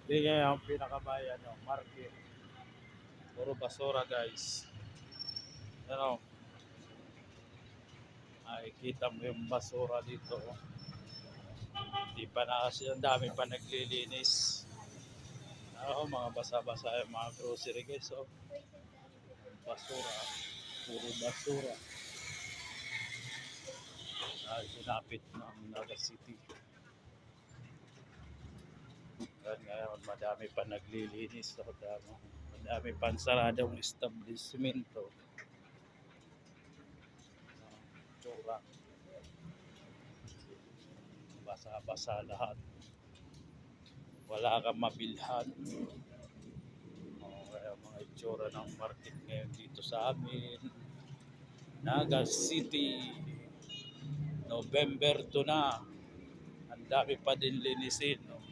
Hindi nga yung pinakabayan, no, market. Puro basura, guys. Ano, makikita mo yung basura dito. Hindi pa na kasi ang dami pa naglilinis. Mga basa-basa yung mga grocery, guys. So, basura. Puro basura. Sinapit ng Naga City. Ngayon, madami pa naglilinis. So, madami pang saradong establishmento. Tsura. Basa-basa lahat. Wala kang mabilhan. Kaya mga itsura ng market ngayon dito sa amin. Naga City. November 2 na. Ang dami pa din linisin.